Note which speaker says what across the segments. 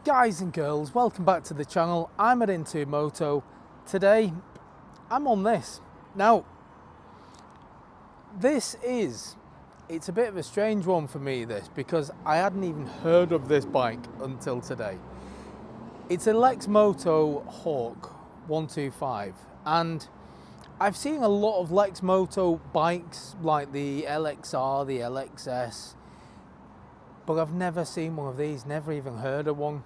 Speaker 1: Guys and girls, welcome back to the channel. I'm at Into Moto. Today I'm on this. Now it's a bit of a strange one for me, this, because I hadn't even heard of this bike until today. It's a Lexmoto Hawk 125, and I've seen a lot of Lexmoto bikes like the LXR, the LXS, but I've never seen one of these, never even heard of one.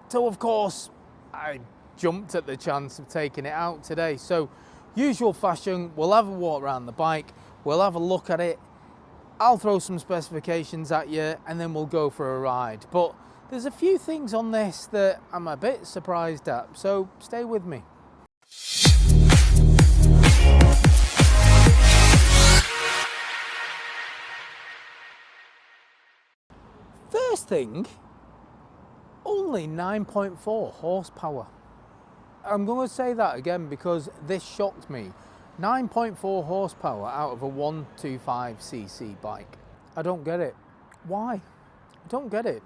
Speaker 1: So of course, I jumped at the chance of taking it out today. So usual fashion, we'll have a walk around the bike, we'll have a look at it, I'll throw some specifications at you, and then we'll go for a ride. But there's a few things on this that I'm a bit surprised at, so stay with me. First thing, only 9.4 horsepower. I'm going to say that again because this shocked me. 9.4 horsepower out of a 125cc bike. I don't get it. Why? I don't get it.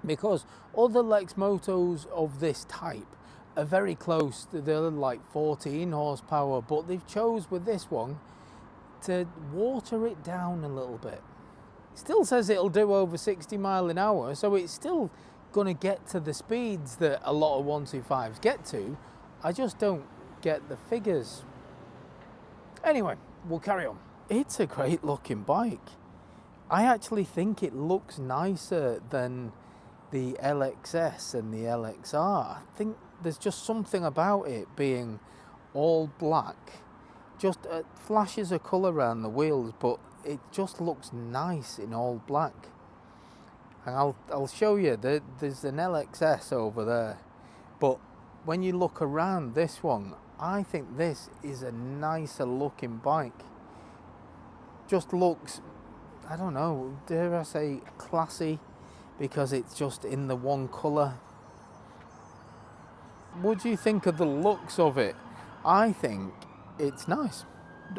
Speaker 1: Because other Lexmotos of this type are very close. They're like 14 horsepower, but they've chose with this one to water it down a little bit. Still says it'll do over 60 miles an hour, so it's still going to get to the speeds that a lot of 125s get to. I just don't get the figures. Anyway, we'll carry on. It's a great looking bike. I actually think it looks nicer than the LXS and the LXR. I think there's just something about it being all black. Just flashes of colour around the wheels, but it just looks nice in all black. And I'll show you, there's an LXS over there, but when you look around this one, I think this is a nicer looking bike. Just looks, I don't know, dare I say classy, because it's just in the one colour. What do you think of the looks of it? I think it's nice.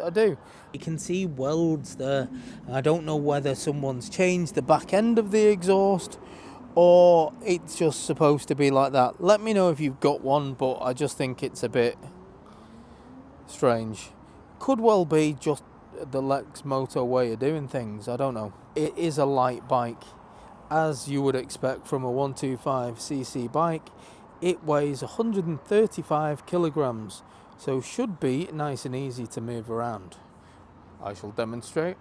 Speaker 1: I do. You can see welds there. I don't know whether someone's changed the back end of the exhaust or it's just supposed to be like that. Let me know if you've got one, but I just think it's a bit strange. Could well be just the Lexmoto way of doing things. I don't know. It is a light bike, as you would expect from a 125cc bike. It weighs 135 kilograms. So should be nice and easy to move around. I shall demonstrate.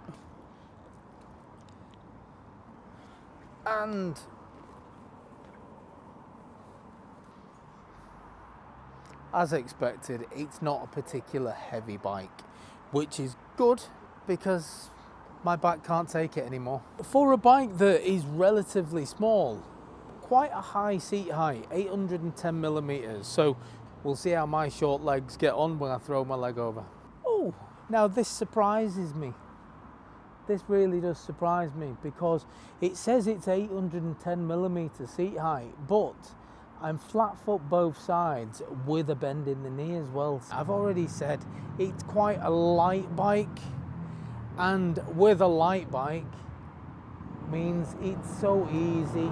Speaker 1: And as expected, it's not a particular heavy bike, which is good because my back can't take it anymore. For a bike that is relatively small, quite a high seat height, 810 millimeters. So we'll see how my short legs get on when I throw my leg over. Oh, now this surprises me. This really does surprise me because it says it's 810 millimeter seat height, but I'm flat foot both sides with a bend in the knee as well. I've already said it's quite a light bike, and with a light bike means it's so easy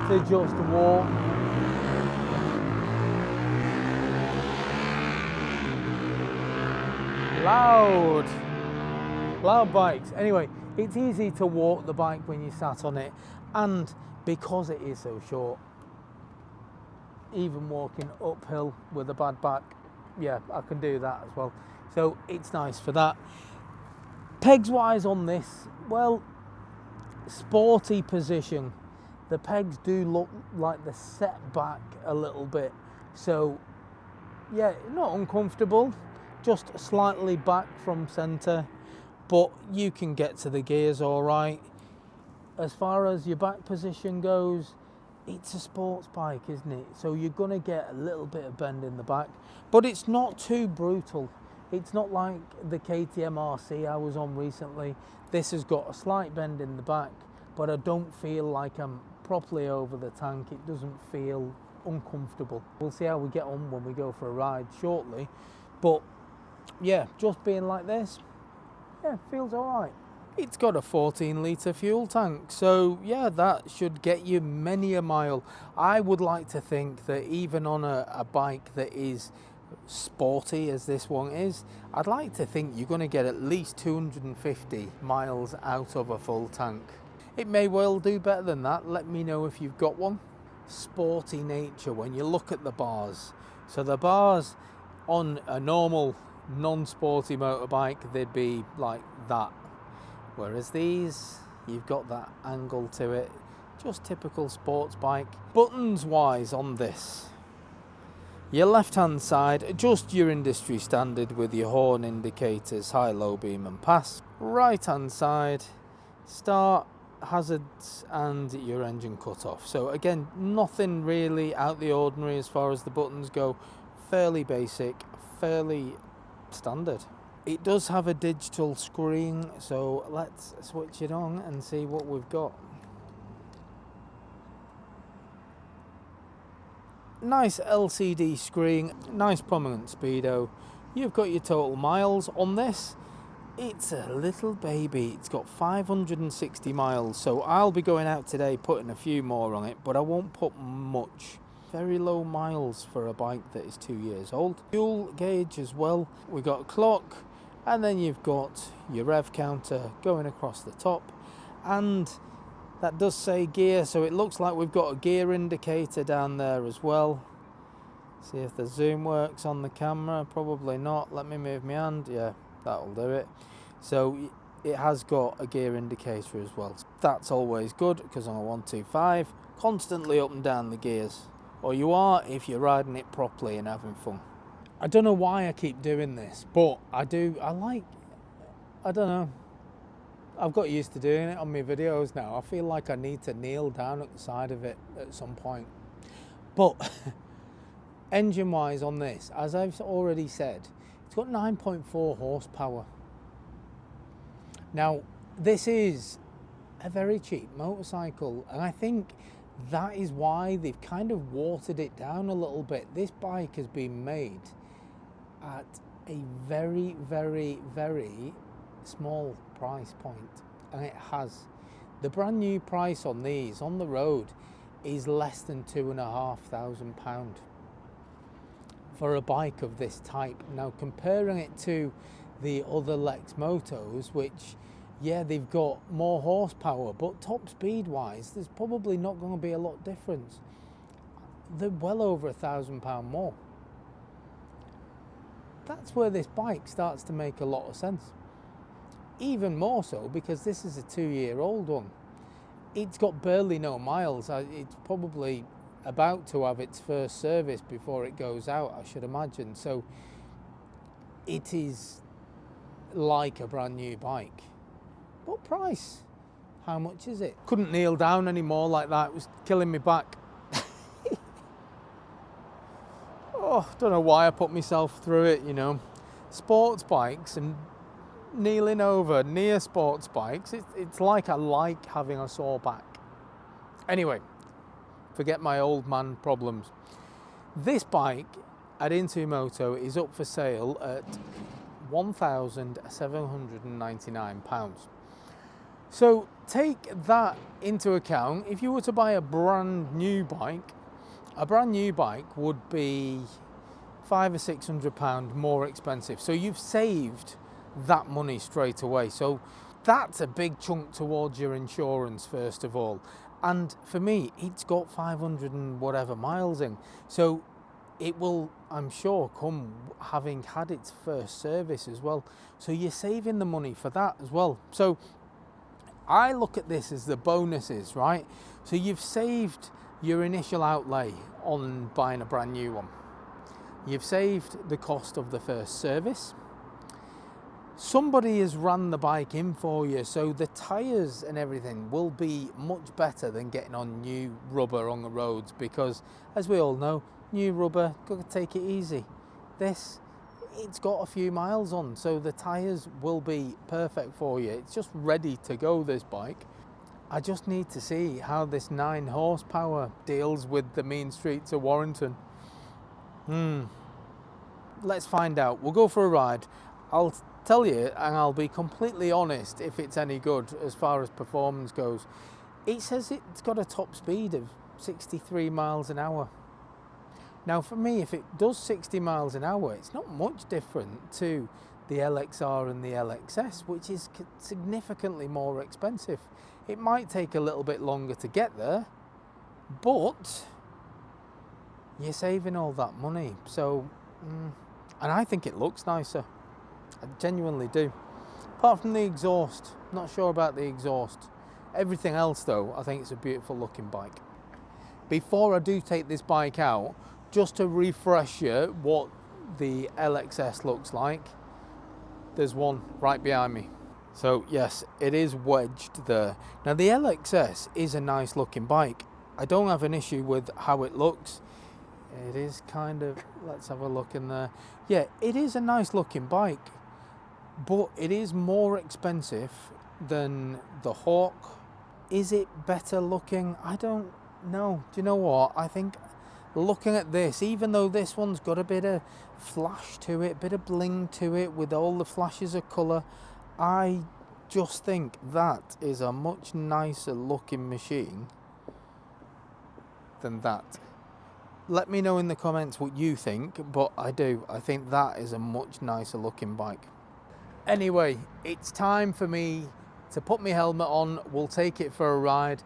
Speaker 1: to just walk. Loud bikes. Anyway, it's easy to walk the bike when you sat on it, and because it is so short, even walking uphill with a bad back, yeah, I can do that as well. So it's nice for that. Pegs wise on this, well, sporty position. The pegs do look like they're set back a little bit, so yeah, not uncomfortable, just slightly back from centre, but you can get to the gears all right. As far as your back position goes, it's a sports bike, isn't it? So you're gonna get a little bit of bend in the back, but it's not too brutal. It's not like the KTM RC I was on recently. This has got a slight bend in the back, but I don't feel like I'm properly over the tank. It doesn't feel uncomfortable. We'll see how we get on when we go for a ride shortly, but yeah, just being like this, yeah, feels all right. It's got a 14-litre fuel tank, so yeah, that should get you many a mile. I would like to think that even on a bike that is sporty as this one is, I'd like to think you're going to get at least 250 miles out of a full tank. It may well do better than that. Let me know if you've got one. Sporty nature when you look at the bars. So the bars on a normal non-sporty motorbike, they'd be like that. Whereas these, you've got that angle to it, just typical sports bike. Buttons wise on this, your left hand side, just your industry standard with your horn indicators, high, low, beam and pass. Right hand side, start, hazards and your engine cut off. So again, nothing really out the ordinary as far as the buttons go, fairly basic, fairly standard. It does have a digital screen, so let's switch it on and see what we've got. Nice LCD screen, nice prominent speedo. You've got your total miles on this. It's a little baby. It's got 560 miles, so I'll be going out today putting a few more on it, but I won't put much. Very low miles for a bike that is 2 years old. Fuel gauge as well. We've got a clock, and then you've got your rev counter going across the top, and that does say gear, so it looks like we've got a gear indicator down there as well. See if the zoom works on the camera. Probably not. Let me move my hand. Yeah, that'll do it. So it has got a gear indicator as well. That's always good, because on a 125, constantly up and down the gears, or you are if you're riding it properly and having fun. I don't know why I keep doing this, but I don't know. I've got used to doing it on my videos now. I feel like I need to kneel down at the side of it at some point. But engine wise on this, as I've already said, it's got 9.4 horsepower. Now, this is a very cheap motorcycle, and I think that is why they've kind of watered it down a little bit. This bike has been made at a very, very, very small price point, and it has. The brand new price on these on the road is less than £2,500 for a bike of this type. Now, comparing it to the other Lexmotos, which, yeah, they've got more horsepower, but top speed wise, there's probably not going to be a lot difference. They're well over £1,000 more. That's where this bike starts to make a lot of sense. Even more so because this is a 2-year-old one. It's got barely no miles. It's probably about to have its first service before it goes out, I should imagine. So it is like a brand new bike. But price, how much is it? Couldn't kneel down anymore like that. It was killing me back. Oh, don't know why I put myself through it, you know. Sports bikes and kneeling over near sports bikes, it's like I like having a sore back. Anyway, forget my old man problems. This bike at Moto is up for sale at £1,799. So take that into account. If you were to buy a brand new bike would be £500 or £600 more expensive. So you've saved that money straight away. So that's a big chunk towards your insurance first of all. And for me, it's got 500 and whatever miles in. So it will, I'm sure, come having had its first service as well. So you're saving the money for that as well. So I look at this as the bonuses, right? So you've saved your initial outlay on buying a brand new one. You've saved the cost of the first service. Somebody has run the bike in for you, so the tyres and everything will be much better than getting on new rubber on the roads, because as we all know, new rubber, got to take it easy. This, it's got a few miles on, so the tyres will be perfect for you. It's just ready to go, this bike. I just need to see how this 9 horsepower deals with the mean streets of Warrington. Let's find out. We'll go for a ride. I'll tell you, and I'll be completely honest if it's any good as far as performance goes, it says it's got a top speed of 63 miles an hour. Now for me, if it does 60 miles an hour, it's not much different to the LXR and the LXS, which is significantly more expensive. It might take a little bit longer to get there, but you're saving all that money. So, and I think it looks nicer. I genuinely do. Apart from the exhaust, not sure about the exhaust. Everything else though, I think it's a beautiful looking bike. Before I do take this bike out, just to refresh you what the LXS looks like, there's one right behind me. So yes, it is wedged there. Now the LXS is a nice looking bike. I don't have an issue with how it looks. It is kind of, let's have a look in there. Yeah, it is a nice looking bike, but it is more expensive than the Hawk. Is it better looking? I don't know. Do you know what? I think looking at this, even though this one's got a bit of flash to it, a bit of bling to it with all the flashes of colour, I just think that is a much nicer looking machine than that. Let me know in the comments what you think, but I think that is a much nicer looking bike. Anyway, it's time for me to put my helmet on. We'll take it for a ride.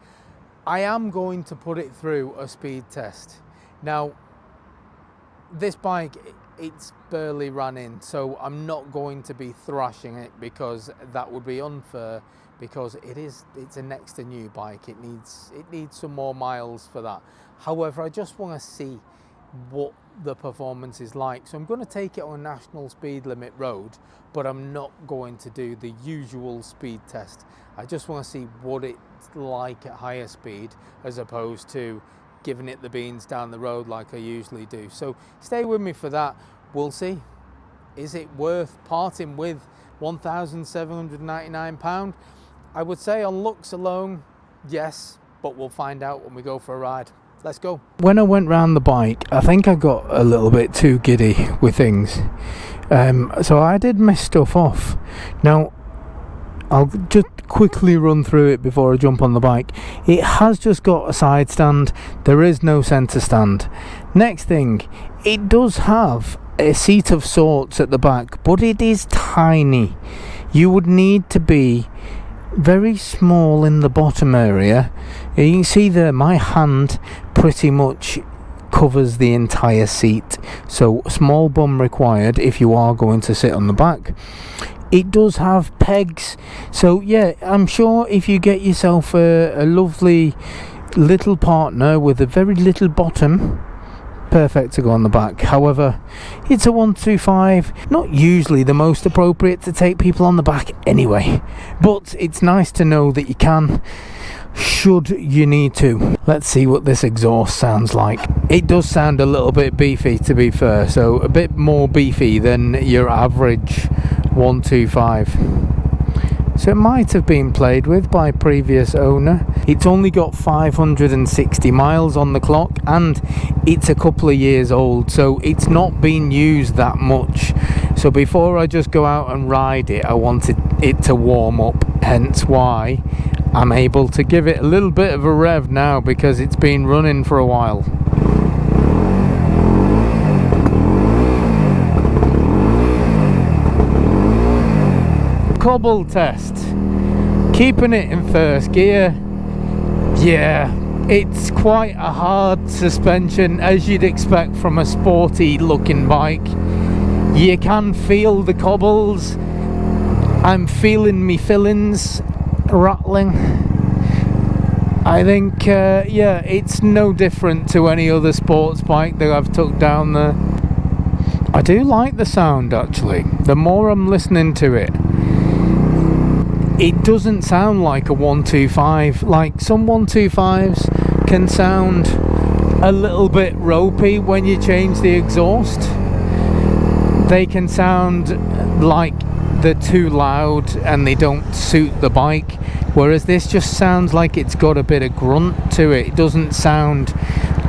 Speaker 1: I am going to put it through a speed test. Now, this bike, it's barely run in, so I'm not going to be thrashing it because that would be unfair, because it's a next to new bike. It needs some more miles for that. However, I just want to see what the performance is like. So I'm going to take it on a national speed limit road, but I'm not going to do the usual speed test. I just want to see what it's like at higher speed as opposed to giving it the beans down the road like I usually do. So stay with me for that. We'll see. Is it worth parting with £1,799? I would say on looks alone, yes, but we'll find out when we go for a ride. Let's go. When I went round the bike, I think I got a little bit too giddy with things. So I did miss stuff off. Now, I'll just quickly run through it before I jump on the bike. It has just got a side stand. There is no centre stand. Next thing, it does have a seat of sorts at the back, but it is tiny. You would need to be very small in the bottom area. You can see there, my hand pretty much covers the entire seat, so small bum required if you are going to sit on the back. It does have pegs, so yeah, I'm sure if you get yourself a lovely little partner with a very little bottom, perfect to go on the back. However, it's a 125, not usually the most appropriate to take people on the back anyway, but it's nice to know that you can, should you need to. Let's see what this exhaust sounds like. It does sound a little bit beefy, to be fair, so a bit more beefy than your average 125. So it might have been played with by previous owner. It's only got 560 miles on the clock and it's a couple of years old, so it's not been used that much. So before I just go out and ride it, I wanted it to warm up, hence why I'm able to give it a little bit of a rev now, because it's been running for a while. Cobble test, keeping it in first gear. Yeah, it's quite a hard suspension, as you'd expect from a sporty looking bike. You can feel the cobbles. I'm feeling me fillings rattling. I think yeah, it's no different to any other sports bike that I've took down there. I do like the sound, actually. The more I'm listening to it, it doesn't sound like a 125. Like some 125s can sound a little bit ropey when you change the exhaust. They can sound like they're too loud and they don't suit the bike, whereas this just sounds like it's got a bit of grunt to it. It doesn't sound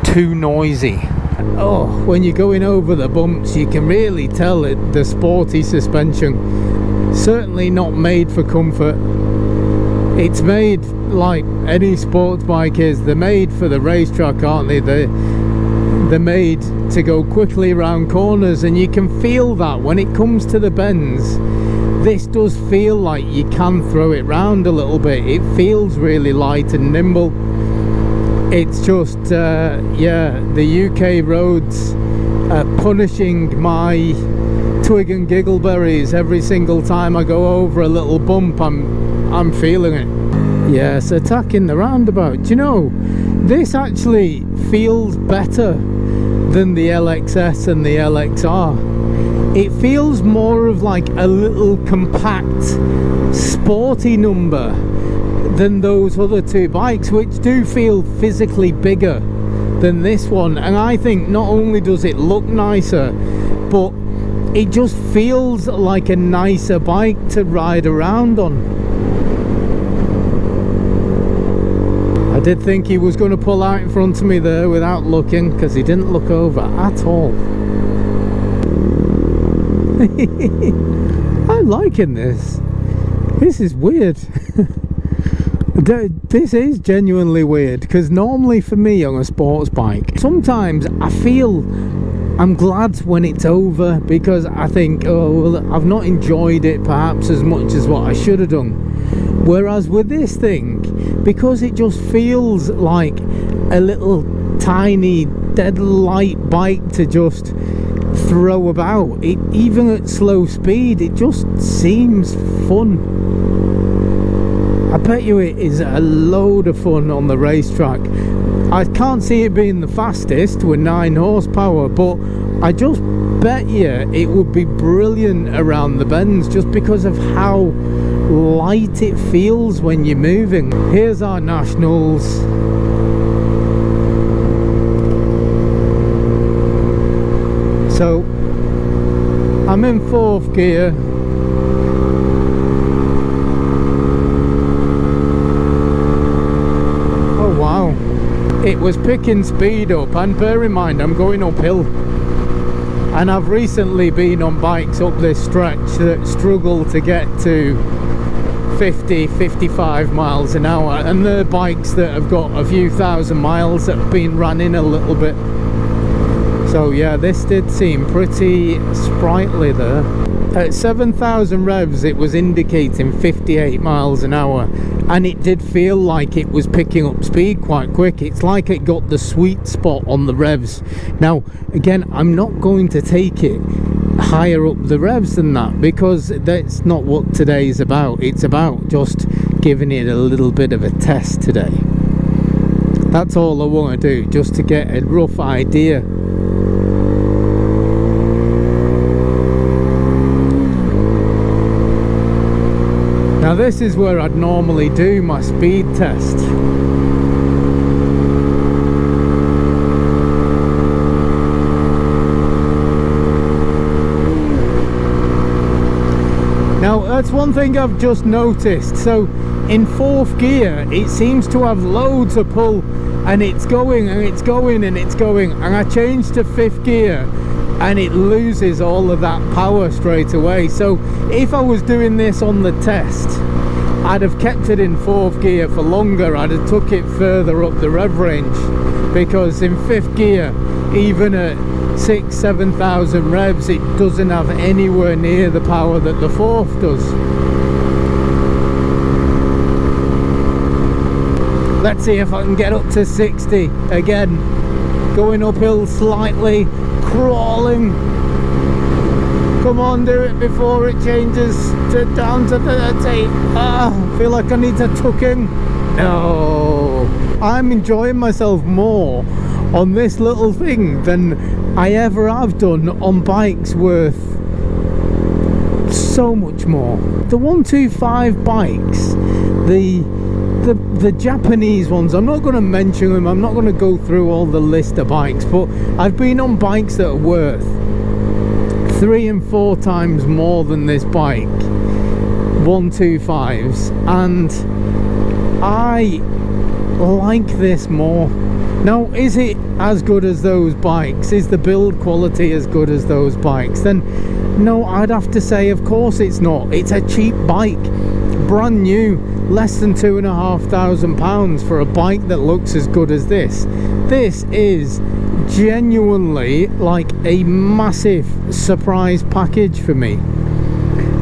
Speaker 1: too noisy. Oh, when you're going over the bumps, you can really tell it, the sporty suspension. certainly not made for comfort. It's made like any sports bike is. They're made for the racetrack, aren't they? They're made to go quickly around corners, and you can feel that when it comes to the bends. This does feel like you can throw it round a little bit. It feels really light and nimble. It's just yeah, the UK roads are punishing my twig and giggleberries every single time I go over a little bump. I'm feeling it. Yes, attacking the roundabout. Do you know, this actually feels better than the LXS and the LXR. It feels more of like a little compact sporty number than those other two bikes, which do feel physically bigger than this one. And I think not only does it look nicer, but it just feels like a nicer bike to ride around on. I did think he was going to pull out in front of me there without looking, because he didn't look over at all. I'm liking this. This is weird. This is genuinely weird, because normally for me on a sports bike, sometimes I feel I'm glad when it's over, because I think, oh, well, I've not enjoyed it perhaps as much as what I should have done. Whereas with this thing, because it just feels like a little tiny dead light bike to just throw about, it even at slow speed, it just seems fun. I bet you it is a load of fun on the racetrack. I can't see it being the fastest with 9 horsepower, but I just bet you it would be brilliant around the bends, just because of how light it feels when you're moving. Here's our nationals. So I'm in 4th gear. Oh wow, it was picking speed up, and bear in mind I'm going uphill, and I've recently been on bikes up this stretch that struggle to get to 50-55 miles an hour, and they're bikes that have got a few thousand miles that have been running a little bit. So yeah, this did seem pretty sprightly there. At 7,000 revs it was indicating 58 miles an hour, and it did feel like it was picking up speed quite quick. It's like it got the sweet spot on the revs. Now again, I'm not going to take it higher up the revs than that, because that's not what today's about. It's about just giving it a little bit of a test today. That's all I want to do, just to get a rough idea. Now this is where I'd normally do my speed test. Now that's one thing I've just noticed. So in 4th gear it seems to have loads of pull, and it's going and it's going and it's going, and I changed to 5th gear and it loses all of that power straight away. So if I was doing this on the test, I'd have kept it in 4th gear for longer. I'd have took it further up the rev range, because in 5th gear, even at 6,000-7,000 revs, it doesn't have anywhere near the power that the 4th does. Let's see if I can get up to 60 again. Going uphill slightly, crawling. Come on, do it before it changes to down to 30. I feel like I need to tuck in. No, I'm enjoying myself more on this little thing than I ever have done on bikes worth so much more. The 125 bikes, the Japanese ones, I'm not going to mention them, I'm not going to go through all the list of bikes, but I've been on bikes that are worth 3 and 4 times more than this bike, 125s, and I like this more. Now, is it as good as those bikes? Is the build quality as good as those bikes? Then No, I'd have to say, of course it's not. It's a cheap bike, brand new, less than £2,500 for a bike that looks as good as this. This is genuinely like a massive surprise package for me.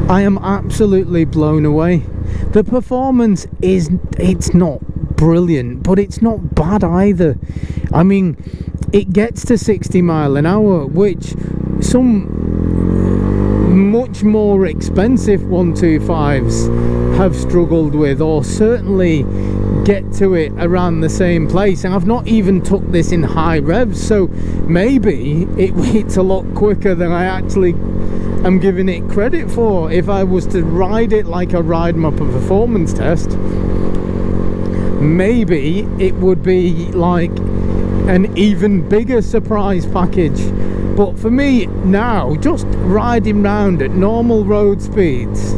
Speaker 1: I am absolutely blown away. The performance it's not brilliant, but it's not bad either. I mean, it gets to 60 mile an hour, which some much more expensive 125s have struggled with, or certainly get to it around the same place. And I've not even took this in high revs, so maybe it's a lot quicker than I actually am giving it credit for. If I was to ride it like I ride my performance test, maybe it would be like an even bigger surprise package. But for me now, just riding round at normal road speeds,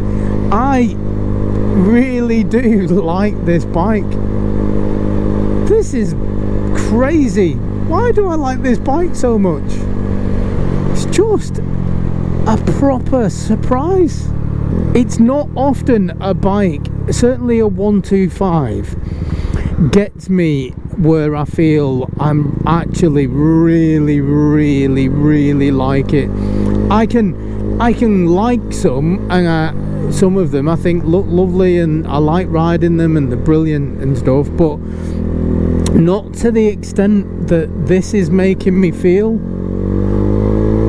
Speaker 1: I really do like this bike. This is crazy. Why do I like this bike so much? It's just a proper surprise. It's not often a bike, certainly a 125, gets me where I feel I'm actually really like it. I can like some, and some of them I think look lovely and I like riding them and they're brilliant and stuff, but not to the extent that this is making me feel.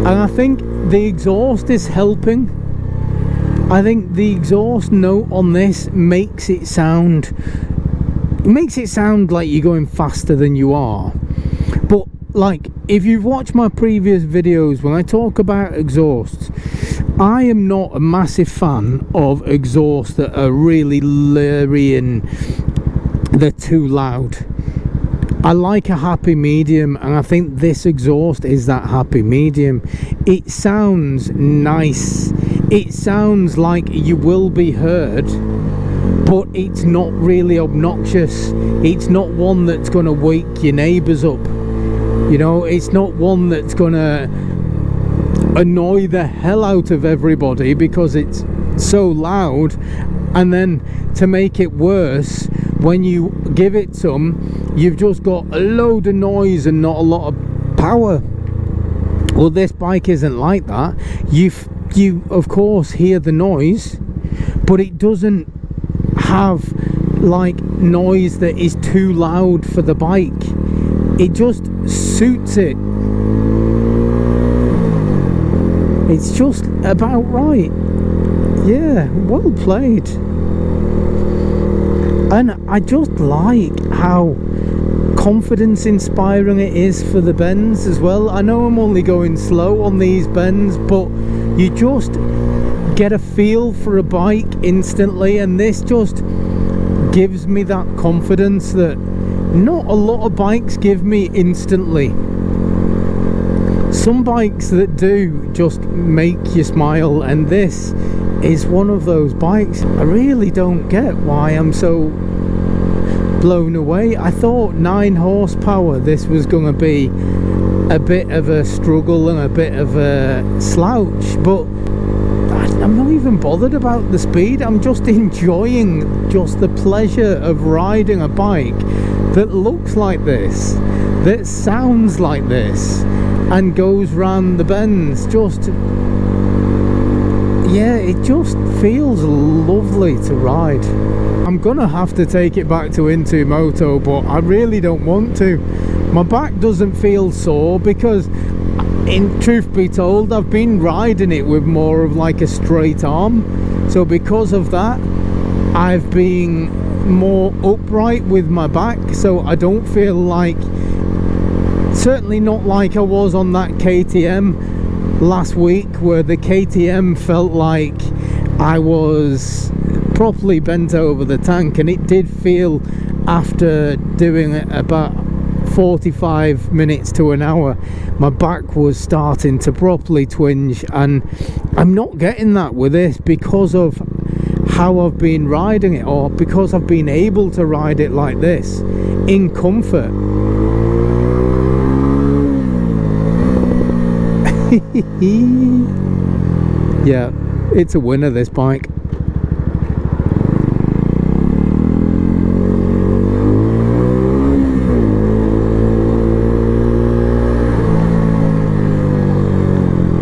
Speaker 1: And I think the exhaust is helping. I think the exhaust note on this makes it sound like you're going faster than you are. But like, if you've watched my previous videos, when I talk about exhausts, I am not a massive fan of exhausts that are really leery and they're too loud. I like a happy medium, and I think this exhaust is that happy medium. It sounds nice, it sounds like you will be heard, but it's not really obnoxious. It's not one that's going to wake your neighbours up, you know. It's not one that's going to annoy the hell out of everybody because it's so loud. And then to make it worse, when you give it some, you've just got a load of noise and not a lot of power. Well, this bike isn't like that. You of course hear the noise, but it doesn't have like noise that is too loud for the bike. It just suits it. It's just about right. Yeah, well played. And I just like how confidence inspiring it is for the bends as well. I know I'm only going slow on these bends, but you just get a feel for a bike instantly, and this just gives me that confidence that not a lot of bikes give me instantly. Some bikes that do just make you smile, and this is one of those bikes. I really don't get why I'm so blown away. I thought 9 horsepower this was going to be a bit of a struggle and a bit of a slouch, but I'm not even bothered about the speed. I'm just enjoying just the pleasure of riding a bike that looks like this, that sounds like this, and goes round the bends. Just, yeah, it just feels lovely to ride. I'm gonna have to take it back to Into Moto, but I really don't want to. My back doesn't feel sore because, in truth be told, I've been riding it with more of like a straight arm, so because of that I've been more upright with my back, so I don't feel like, certainly not like I was on that KTM last week, where the KTM felt like I was properly bent over the tank, and it did feel, after doing it about 45 minutes to an hour, my back was starting to properly twinge, and I'm not getting that with this because of how I've been riding it, or because I've been able to ride it like this in comfort. Yeah, it's a winner, this bike.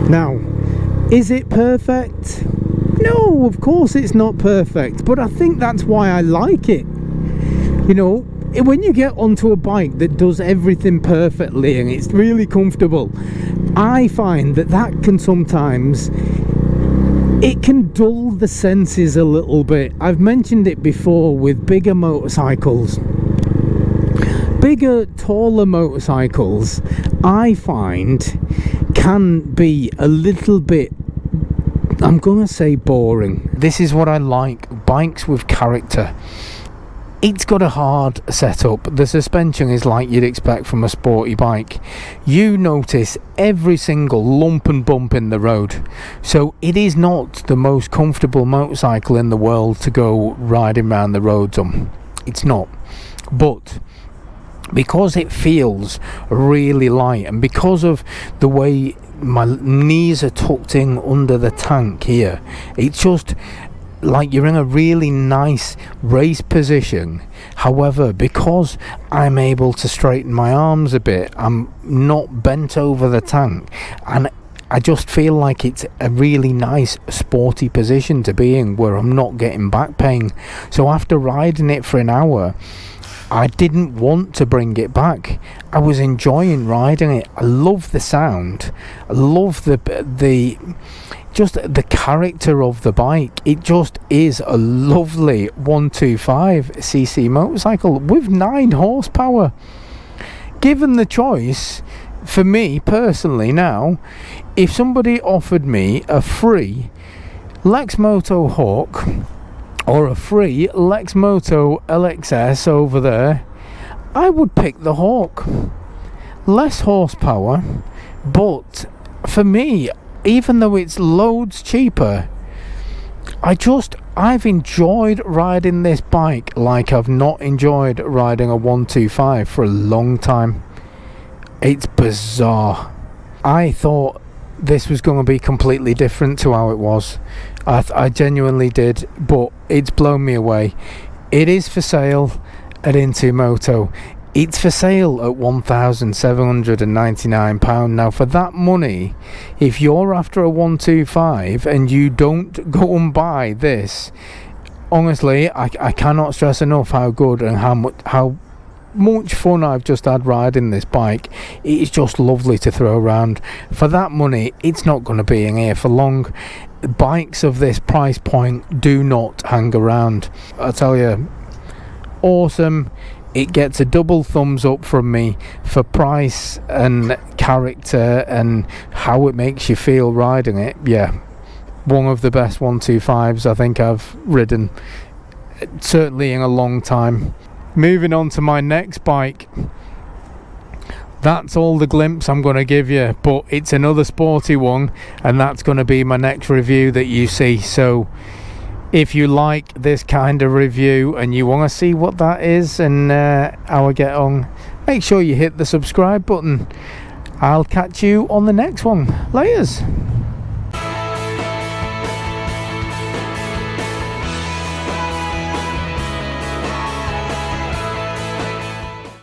Speaker 1: Now, is it perfect? No, of course it's not perfect, but I think that's why I like it. You know, when you get onto a bike that does everything perfectly and it's really comfortable, I find that that can sometimes, it can dull the senses a little bit. I've mentioned it before with bigger motorcycles. Bigger, taller motorcycles, I find, can be a little bit, I'm gonna say, boring. This is what I like, bikes with character. It's got a hard setup. The suspension is like you'd expect from a sporty bike. You notice every single lump and bump in the road. So it is not the most comfortable motorcycle in the world to go riding around the roads on. It's not. But because it feels really light, and because of the way my knees are tucked in under the tank here, it's just like you're in a really nice race position. However, because I'm able to straighten my arms a bit, I'm not bent over the tank, and I just feel like it's a really nice sporty position to be in, where I'm not getting back pain. So after riding it for an hour, I didn't want to bring it back. I was enjoying riding it. I love the sound. I love the just the character of the bike. It just is a lovely 125cc motorcycle with 9 horsepower. Given the choice, for me personally now, if somebody offered me a free Lexmoto Hawk or a free Lexmoto LXS over there, I would pick the Hawk. Less horsepower, but for me, even though it's loads cheaper, I've enjoyed riding this bike like I've not enjoyed riding a 125 for a long time. It's bizarre. I thought this was going to be completely different to how it was. I genuinely did, but it's blown me away. It is for sale at Into Moto. It's for sale at £1,799. Now, for that money, if you're after a 125 and you don't go and buy this, honestly, I cannot stress enough how good and how much fun I've just had riding this bike. It is just lovely to throw around. For that money, it's not going to be in here for long. Bikes of this price point do not hang around. I tell you, awesome. It gets a double thumbs up from me for price and character and how it makes you feel riding it. Yeah, one of the best 125s I think I've ridden, certainly in a long time. Moving on to my next bike. That's all the glimpse I'm going to give you, but it's another sporty one, and that's going to be my next review that you see. So if you like this kind of review and you want to see what that is and how I get on, make sure you hit the subscribe button. I'll catch you on the next one. Laters.